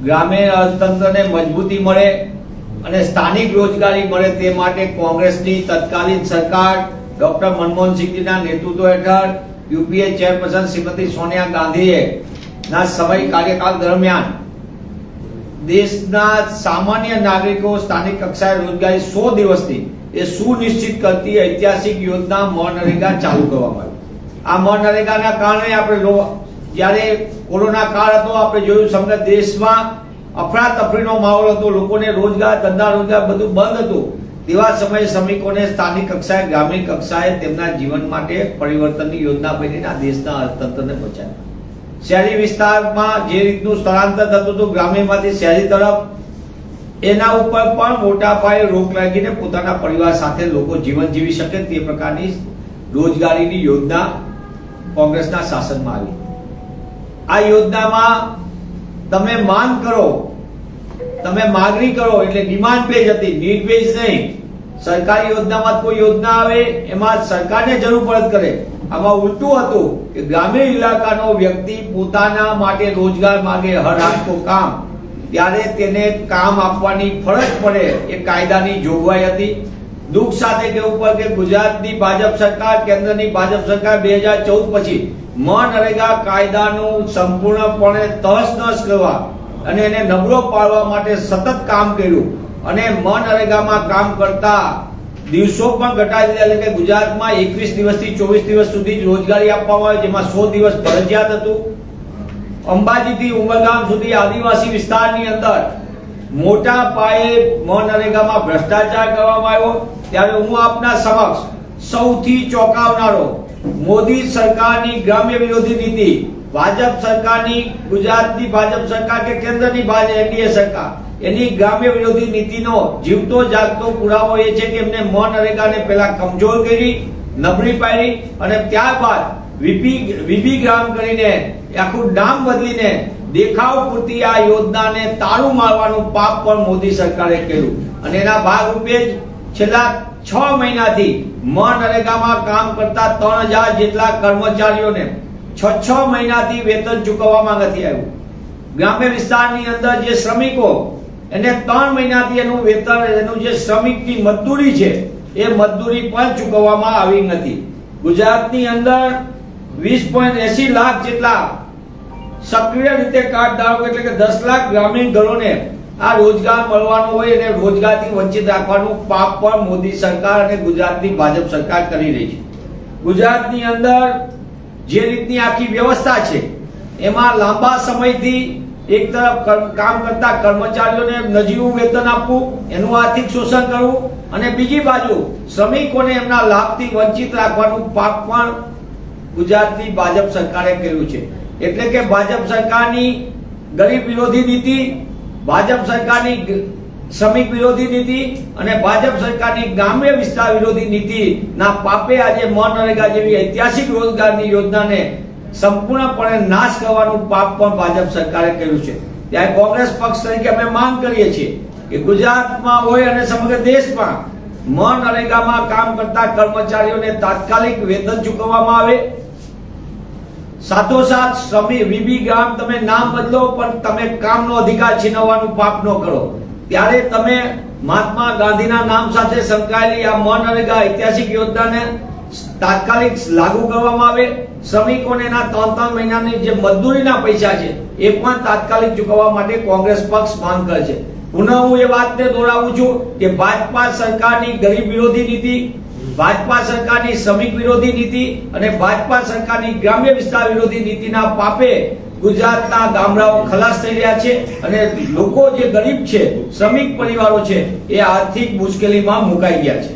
ગ્રામીણ અર્થતંત્રને મજબૂતી મળે અને સ્થાનિક રોજગારી મળે તે માટે કોંગ્રેસની તત્કાલીન સરકાર ડોક્ટર મનમોહન સિંહજીના નેતૃત્વ હેઠળ યુપીએ ચેરપર્સન શ્રીમતી સોનિયા ગાંધીએ ના સમય કાર્યકાળ દરમિયાન દેશના સામાન્ય નાગરિકો સ્થાનિક કક્ષાએ રોજગારી 100 દિવસની એ સુનિશ્ચિત કરતી ઐતિહાસિક યોજના મનરેગા ચાલુ કરવામાં આવી। આ મનરેગાના કારણે આપણે જ્યારે કોરોના કાળ હતો આપણે જોયું સમગ્ર દેશમાં અફરાતફરીનો માહોલ હતો, લોકોને રોજગાર ધંધા રોજગાર બધું બંધ હતું। તેવા સમયે શ્રમિકોને સ્થાનિક કક્ષાએ ગ્રામીણ કક્ષાએ તેમના જીવન માટે પરિવર્તનની યોજના બનીને દેશના અર્થતંત્રને બચાવ્યું। શહેરી વિસ્તારમાં જે રીતનું સ્થળાંતર થતું હતું ગ્રામીણમાંથી શહેરી તરફ, એના ઉપર પણ મોટા પાયે રોક લાગીને પોતાના પરિવાર સાથે લોકો જીવન જીવી શકે તે પ્રકારની રોજગારીની યોજના કોંગ્રેસના શાસનમાં આવી। આ યોજનામાં તમે માંગ કરો, તમે માગણી કરો એટલે ડિમાન્ડ બેઝ હતી, નીડ બેઝ નહીં। સરકારી યોજનામાં કોઈ યોજના આવે એમાં સરકારને જરૂર પડત કરે, આમાં ઉલટું હતું કે ગ્રામીણ ઇલાકાનો વ્યક્તિ પોતાના માટે રોજગાર માંગે, હર હાથ કો કામ, ત્યારે તેને કામ આપવાની ફરજ પડે એ કાયદાની જોગવાઈ હતી। દુઃખ સાથે કહેવું પડે કે ગુજરાતની ભાજપ સરકાર, કેન્દ્રની ભાજપ સરકાર 2014 પછી મનરેગા કાયદાનું સંપૂર્ણપણે તહસ-નહસ કરવા અને એને નબળો પાડવા માટે સતત કામ કર્યું અને મનરેગામાં કામ કરતા દિવસો પણ ઘટાડી દીધા। એટલે કે ગુજરાતમાં 21 દિવસથી 24 દિવસ સુધી રોજગારી આપવામાં આવે, જેમાં 100 દિવસ ફરજિયાત હતું। અંબાજીથી ઉમરગામ સુધી આદિવાસી વિસ્તારની અંદર મોટા પાયે મનરેગામાં ભ્રષ્ટાચાર કરવામાં આવ્યો। ત્યારે હું આપના સમક્ષ સૌથી ચોંકાવનારો મોદી સરકારની ગ્રામ્ય વિરોધી નીતિ, ભાજપ સરકારની, ગુજરાતની ભાજપ સરકાર કે કેન્દ્રની ભાજપ એનડીએ સરકાર, એની ગ્રામ્ય વિરોધી નીતિનો જીવતો જાગતો પુરાવો એ છે કે એમને મનરેગાને પહેલા કમજોર કરી, નબળી પાડી અને ત્યારબાદ વીબી ગ્રામ કરીને આખું નામ બદલીને દેખાવ પૂરતી આ યોજનાને તાળું મારવાનું પાપ પણ મોદી સરકારે કર્યું અને એના ભાગરૂપે જ છેલ્લા 6 મહિનાથી મનરેગામાં કામ કરતા 3000 જેટલા કર્મચારીઓને 6 મહિનાથી વેતન ચૂકવવામાં નથી આવ્યું। ગ્રામ્ય વિસ્તારની અંદર જે શ્રમિકો એને 3 મહિનાથી એનું વેતન, એનું જે શ્રમિકની મજદૂરી છે એ મજદૂરી પણ ચૂકવવામાં આવી નથી। ગુજરાતની અંદર 20.80 લાખ જેટલા સક્રિય રીતે કાર્ડ ધારકો એટલે કે 10 લાખ ગ્રામીણ ઘરોને આ રોજગાર મળવાનો હોય અને રોજગારથી વંચિત રાખવાનું પાપ પણ મોદી સરકાર અને ગુજરાતની ભાજપ સરકાર કરી રહી છે। ગુજરાતની અંદર જે રીતની આખી વ્યવસ્થા છે એમાં લાંબા સમયથી એક તરફ કામ કરતા કર્મચારીઓને નજીવું વેતન આપવું, એનું આર્થિક શોષણ કરવું અને બીજી બાજુ શ્રમિકોને એમના લાભથી વંચિત રાખવાનું પાપ પણ ગુજરાતની ભાજપ સરકારે કર્યું છે। એટલે કે ભાજપ સરકારની ગરીબ વિરોધી નીતિ, ભાજપ સરકારની શ્રમિક વિરોધી નીતિ અને ભાજપ સરકારની ગ્રામ્ય વિસ્તાર વિરોધી નીતિના પાપે આજે મનરેગા જેવી ઐતિહાસિક રોજગારની યોજનાને સંપૂર્ણપણે નાશ કરવાનું પાપ પણ ભાજપ સરકારે કર્યું છે। ત્યારે કોંગ્રેસ પક્ષ તરીકે અમે માંગ કરીએ છીએ કે ગુજરાતમાં હોય અને સમગ્ર દેશમાં મનરેગામાં કામ કરતા કર્મચારીઓને તાત્કાલિક વેતન ચૂકવવામાં આવે। સાથોસાથ વીબી ગ્રામ તમે નામ બદલો પણ તમે કામનો અધિકાર છીનવવાનું પાપ ન કરો। ત્યારે તમે મહાત્મા ગાંધીના નામ સાથે સંકળાયેલી આ મનરેગા ઐતિહાસિક યોજનાને તાત્કાલિક લાગુ કરવામાં આવે। શ્રમિકોને એના 3 મહિનાની જે મજદૂરીના પૈસા છે એ પણ તાત્કાલિક ચૂકવવા માટે કોંગ્રેસ પક્ષ માંગ કરે છે। પુનઃ હું એ વાતને દોહરાવું છું કે ભાજપા સરકારની ગરીબ વિરોધી નીતિ, ભાજપા સરકારની શ્રમિક વિરોધી નીતિ અને ભાજપા સરકારની ગ્રામ્ય વિસ્તાર વિરોધી નીતિના પાપે ગુજરાતના ગામડાઓ ખલાસ થઈ રહ્યા છે અને લોકો જે ગરીબ છે, શ્રમિક પરિવારો છે એ આર્થિક મુશ્કેલીમાં મુકાઈ ગયા છે।